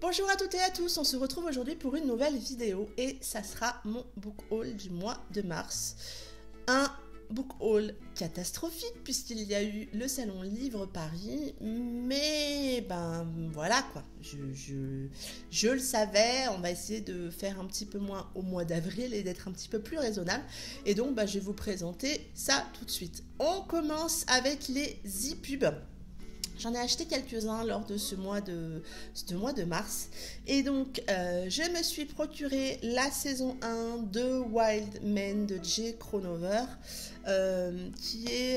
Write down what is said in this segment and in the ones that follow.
Bonjour à toutes et à tous, on se retrouve aujourd'hui pour une nouvelle vidéo et ça sera mon book haul du mois de mars. Un book haul catastrophique puisqu'il y a eu le salon Livre Paris, mais ben voilà quoi, je le savais, on va essayer de faire un petit peu moins au mois d'avril et d'être un petit peu plus raisonnable et donc je vais vous présenter ça tout de suite. On commence avec les e-pubs. J'en ai acheté quelques-uns lors de ce mois de mars. Et donc, je me suis procuré la saison 1 de Wild Men de Jay Kronover, qui est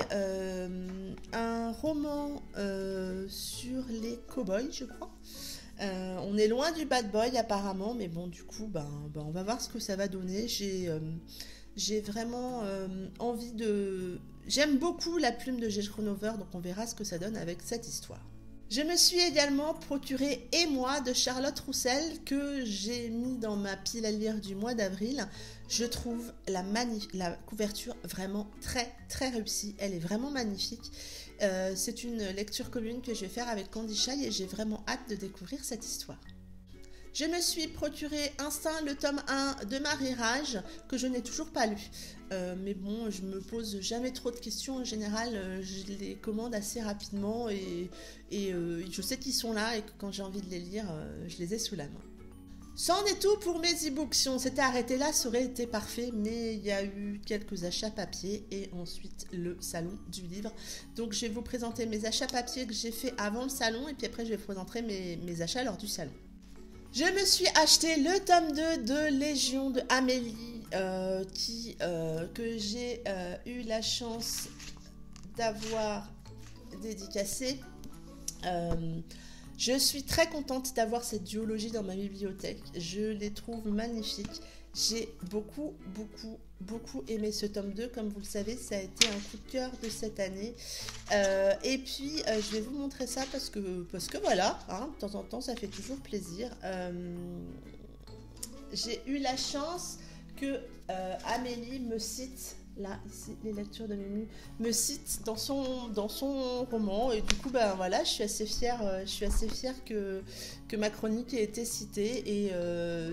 un roman sur les cow-boys, je crois. On est loin du bad boy apparemment, mais bon, du coup, on va voir ce que ça va donner. J'ai vraiment envie de... J'aime beaucoup la plume de Jay Kronover, donc on verra ce que ça donne avec cette histoire. Je me suis également procuré « Et moi » de Charlotte Roussel, que j'ai mis dans ma pile à lire du mois d'avril. Je trouve la couverture vraiment très très réussie, elle est vraiment magnifique. C'est une lecture commune que je vais faire avec Candy Shy et j'ai vraiment hâte de découvrir cette histoire. Je me suis procuré Instinct, le tome 1 de Marie Rage, que je n'ai toujours pas lu. Mais bon, je me pose jamais trop de questions. En général, je les commande assez rapidement et je sais qu'ils sont là et que quand j'ai envie de les lire, je les ai sous la main. C'en est tout pour mes e-books. Si on s'était arrêté là, ça aurait été parfait, mais il y a eu quelques achats papier et ensuite le salon du livre. Donc je vais vous présenter mes achats papier que j'ai fait avant le salon et puis après je vais vous présenter mes achats lors du salon. Je me suis acheté le tome 2 de Légion de Amélie que j'ai eu la chance d'avoir dédicacé. Je suis très contente d'avoir cette duologie dans ma bibliothèque. Je les trouve magnifiques. J'ai beaucoup aimé ce tome 2. Comme vous le savez, ça a été un coup de cœur de cette année. Et puis, je vais vous montrer ça parce que voilà, hein, de temps en temps, ça fait toujours plaisir. J'ai eu la chance que Amélie me cite, là, ici, les lectures de Mimi, me cite dans son roman. Et du coup, voilà, je suis assez fière que ma chronique ait été citée. Et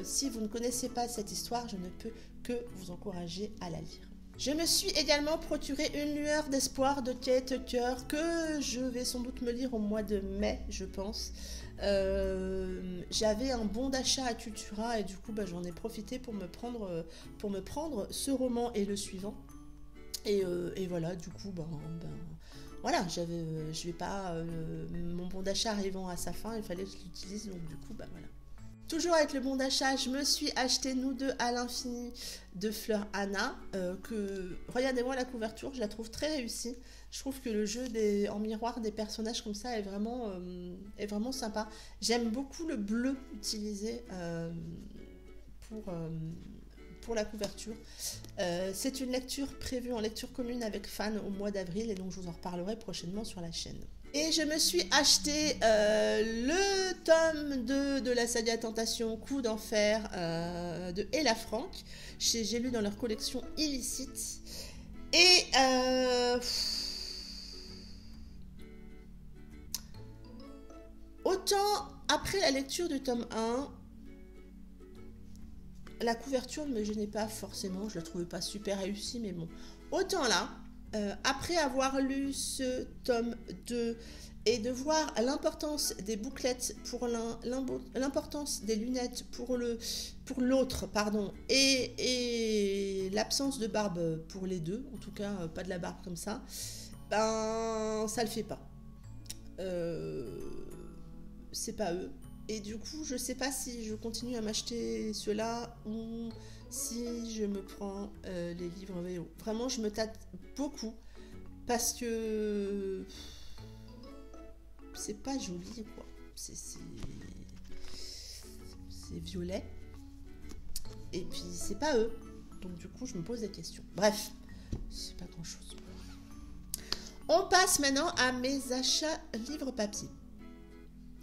si vous ne connaissez pas cette histoire, je ne peux que vous encourager à la lire. Je me suis également procuré Une lueur d'espoir de Kate Tucker, que je vais sans doute me lire au mois de mai, je pense. J'avais un bon d'achat à Cultura et du coup j'en ai profité pour me prendre ce roman et le suivant. Et voilà, du coup, voilà, je vais pas, mon bon d'achat arrivant à sa fin, il fallait que je l'utilise, donc du coup, voilà. Toujours avec le bon d'achat, je me suis acheté Nous deux à l'infini de Fleur Anna, que, regardez-moi la couverture, je la trouve très réussie. Je trouve que le jeu en miroir des personnages comme ça est vraiment sympa. J'aime beaucoup le bleu utilisé pour la couverture. C'est une lecture prévue en lecture commune avec Fan au mois d'avril et donc je vous en reparlerai prochainement sur la chaîne. Et je me suis acheté le tome 2 de la saga Tentation Coup d'enfer de Ella Frank. J'ai lu dans leur collection Illicite. Et autant après la lecture du tome 1, la couverture ne me gênait pas forcément, je la trouvais pas super réussie, mais bon. Autant là, après avoir lu ce tome 2 et de voir l'importance des bouclettes pour l'un, l'importance des lunettes pour l'autre, pardon, et l'absence de barbe pour les deux, en tout cas pas de la barbe comme ça, ça le fait pas. C'est pas eux. Et du coup, je sais pas si je continue à m'acheter ceux-là ou si je me prends les livres VO. Vraiment, je me tâte beaucoup parce que c'est pas joli, quoi. C'est violet. Et puis, c'est pas eux. Donc, du coup, je me pose des questions. Bref, c'est pas grand-chose. On passe maintenant à mes achats livres papier.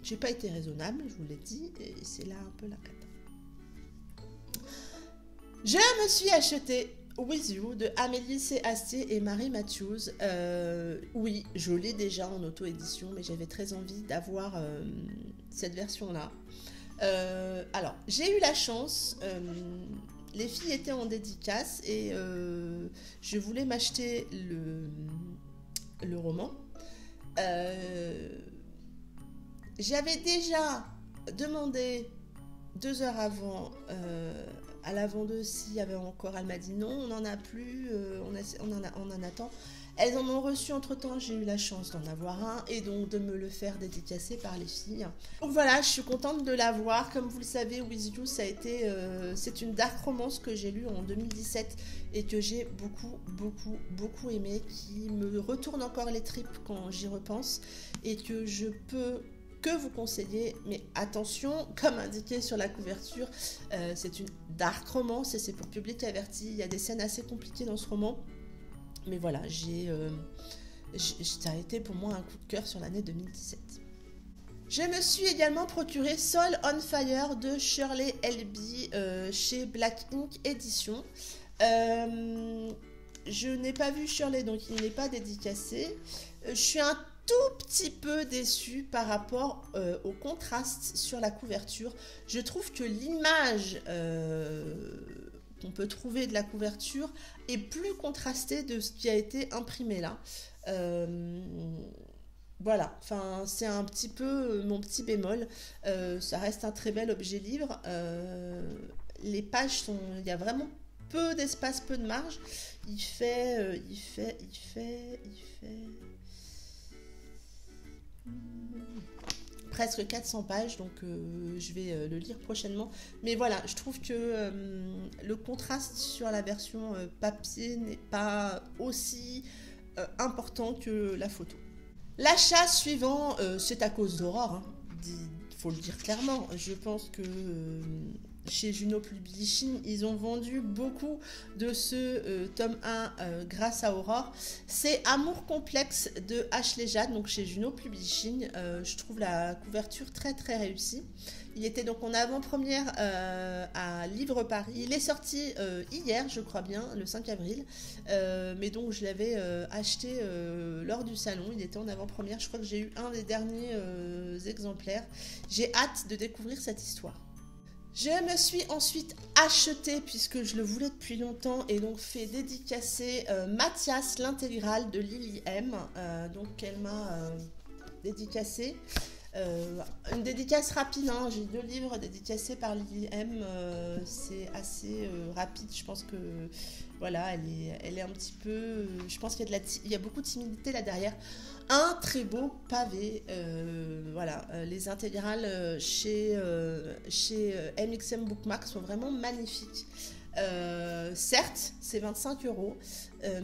J'ai pas été raisonnable, je vous l'ai dit, et c'est là un peu la cata. Je me suis acheté With You de Amélie C. Astier et Marie Matthews. Oui, je l'ai déjà en auto-édition, mais j'avais très envie d'avoir cette version-là. Alors, j'ai eu la chance, les filles étaient en dédicace et je voulais m'acheter le roman. Euh, J'avais déjà demandé 2 heures avant à la vendeuse s'il y avait encore. Elle m'a dit non, on n'en a plus, on en attend. Elles en ont reçu entre-temps, j'ai eu la chance d'en avoir un et donc de me le faire dédicacer par les filles. Donc voilà, je suis contente de l'avoir. Comme vous le savez, With You, c'est une dark romance que j'ai lue en 2017 et que j'ai beaucoup aimé, qui me retourne encore les tripes quand j'y repense et que je peux que vous conseiller, mais attention, comme indiqué sur la couverture, c'est une dark romance et c'est pour public averti. Il y a des scènes assez compliquées dans ce roman. Mais voilà, ça a été pour moi un coup de cœur sur l'année 2017. Je me suis également procuré Soul on Fire de Shirley Elby chez Black Ink Édition. Je n'ai pas vu Shirley, donc il n'est pas dédicacé. Je suis un tout petit peu déçue par rapport au contraste sur la couverture. Je trouve que l'image qu'on peut trouver de la couverture est plus contrastée de ce qui a été imprimé là. Voilà, enfin c'est un petit peu mon petit bémol. Ça reste un très bel objet livre. Les pages sont, il y a vraiment peu d'espace, peu de marge. Il fait presque 400 pages, donc je vais le lire prochainement. Mais voilà, je trouve que le contraste sur la version papier n'est pas aussi important que la photo. L'achat suivant, c'est à cause d'Aurore, hein. Faut le dire clairement. Je pense que chez Juno Publishing, ils ont vendu beaucoup de ce tome 1 grâce à Aurore. C'est Amour complexe de Ashley Jade, donc chez Juno Publishing. Je trouve la couverture très réussie. Il était donc en avant-première à Livre Paris. Il est sorti hier, je crois bien, le 5 avril. Mais donc je l'avais acheté lors du salon. Il était en avant-première. Je crois que j'ai eu un des derniers exemplaires. J'ai hâte de découvrir cette histoire. Je me suis ensuite acheté, puisque je le voulais depuis longtemps, et donc fait dédicacer Mathias, l'intégrale de Lily M. Donc elle m'a dédicacé. Une dédicace rapide, hein. J'ai 2 livres dédicacés par Lily M. C'est assez rapide. Je pense que voilà, elle est un petit peu. Je pense qu'il y a beaucoup de timidité là derrière. Un très beau pavé. Voilà, les intégrales chez MXM Bookmark sont vraiment magnifiques. Certes, c'est 25 €,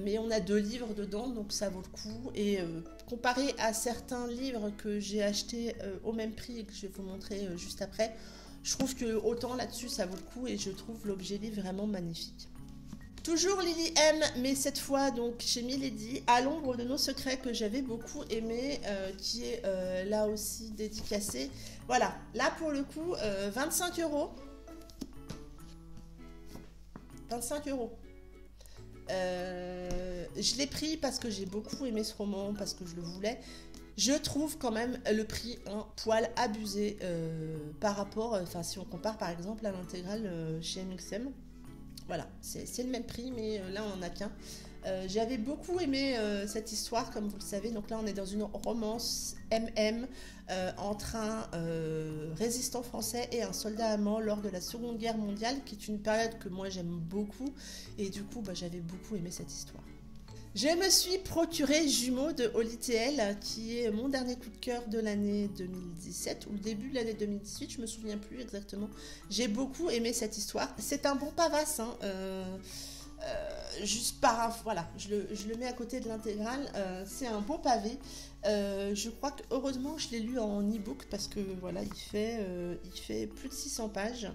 mais on a 2 livres dedans, donc ça vaut le coup. Et comparé à certains livres que j'ai achetés au même prix et que je vais vous montrer juste après, je trouve que autant là-dessus ça vaut le coup et je trouve l'objet livre vraiment magnifique. Toujours Lily M, mais cette fois donc chez Milady, À l'ombre de nos secrets, que j'avais beaucoup aimé, qui est là aussi dédicacé. Voilà, là pour le coup, 25 €. 25 €. Je l'ai pris parce que j'ai beaucoup aimé ce roman, parce que je le voulais. Je trouve quand même le prix un poil abusé par rapport, enfin si on compare par exemple à l'intégrale chez MXM. Voilà, c'est le même prix, mais là on n'en a qu'un. J'avais beaucoup aimé cette histoire, comme vous le savez. Donc là on est dans une romance MM entre un résistant français et un soldat allemand lors de la Seconde Guerre mondiale, qui est une période que moi j'aime beaucoup, et du coup j'avais beaucoup aimé cette histoire. Je me suis procuré Jumeaux de Holly TL, qui est mon dernier coup de cœur de l'année 2017, ou le début de l'année 2018, je me souviens plus exactement. J'ai beaucoup aimé cette histoire. C'est un bon pavasse, hein. Juste voilà, je le mets à côté de l'intégrale. C'est un beau pavé. Je crois que heureusement je l'ai lu en e-book, parce que voilà, il fait plus de 600 pages.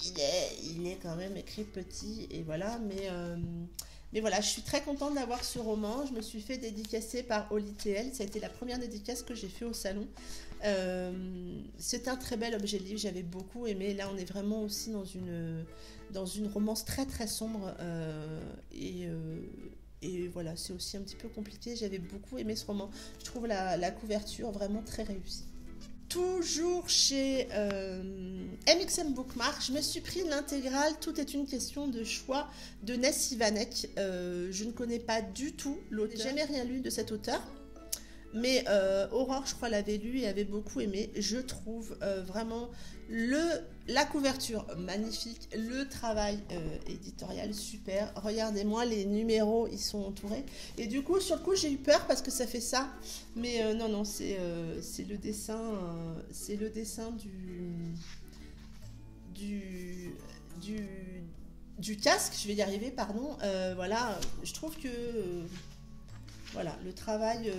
Il est quand même écrit petit, et voilà, mais voilà, je suis très contente d'avoir ce roman. Je me suis fait dédicacer par Holly TL. Ça a été la première dédicace que j'ai fait au salon. C'est un très bel objet livre, j'avais beaucoup aimé. Là, on est vraiment aussi dans une romance très sombre. Et voilà, c'est aussi un petit peu compliqué. J'avais beaucoup aimé ce roman. Je trouve la couverture vraiment très réussie. Toujours chez MXM Bookmark, je me suis pris l'intégrale Tout est une question de choix de Ness Ivanek. Je ne connais pas du tout l'auteur, j'ai jamais rien lu de cet auteur, mais Aurore, je crois, l'avait lu et avait beaucoup aimé. Je trouve vraiment la couverture magnifique, le travail éditorial super. Regardez-moi, les numéros, ils sont entourés. Et du coup, sur le coup, j'ai eu peur parce que ça fait ça. Mais non, c'est le dessin, du casque. Je vais y arriver, pardon. Voilà, je trouve que voilà, le travail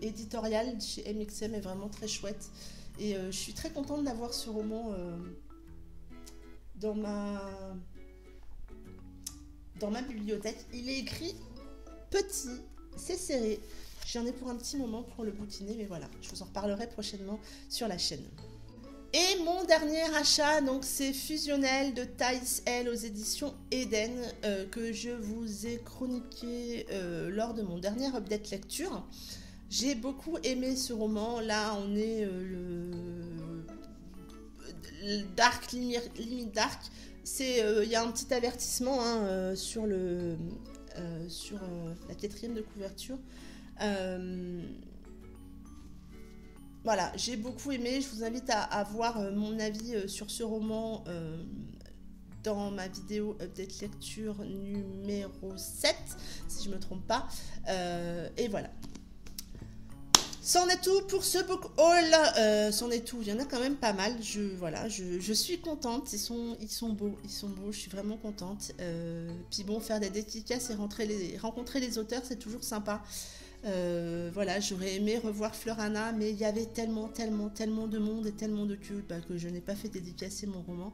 éditorial chez MXM est vraiment très chouette. Et je suis très contente d'avoir ce roman dans ma bibliothèque. Il est écrit petit, c'est serré. J'en ai pour un petit moment pour le boutiner, mais voilà, je vous en reparlerai prochainement sur la chaîne. Et mon dernier achat, donc c'est Fusionnel de Thaïs L aux éditions Eden, que je vous ai chroniqué lors de mon dernier update lecture. J'ai beaucoup aimé ce roman. Là, on est le dark, limite dark. Il y a un petit avertissement sur la 4e de couverture. Voilà, j'ai beaucoup aimé. Je vous invite à voir mon avis sur ce roman dans ma vidéo update lecture numéro 7, si je ne me trompe pas. Et voilà. C'en est tout pour ce book haul. C'en est tout. Il y en a quand même pas mal. Je suis contente. Ils sont beaux. Je suis vraiment contente. Puis bon, faire des dédicaces et rencontrer les auteurs, c'est toujours sympa. Voilà, j'aurais aimé revoir Fleurana, mais il y avait tellement de monde et tellement de queue que je n'ai pas fait dédicacer mon roman.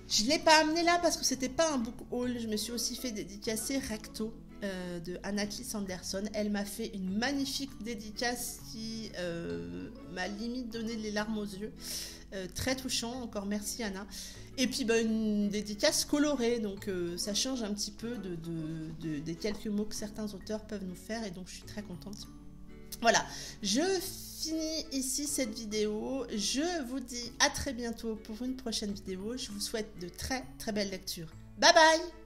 Je ne l'ai pas amené là parce que c'était pas un book haul. Je me suis aussi fait dédicacer Recto de Anatlie Sanderson. Elle m'a fait une magnifique dédicace qui m'a limite donné les larmes aux yeux. Très touchant, encore merci Anna. Et puis une dédicace colorée, donc ça change un petit peu des quelques mots que certains auteurs peuvent nous faire, et donc je suis très contente. Voilà, je finis ici cette vidéo. Je vous dis à très bientôt pour une prochaine vidéo. Je vous souhaite de très belles lectures. Bye bye!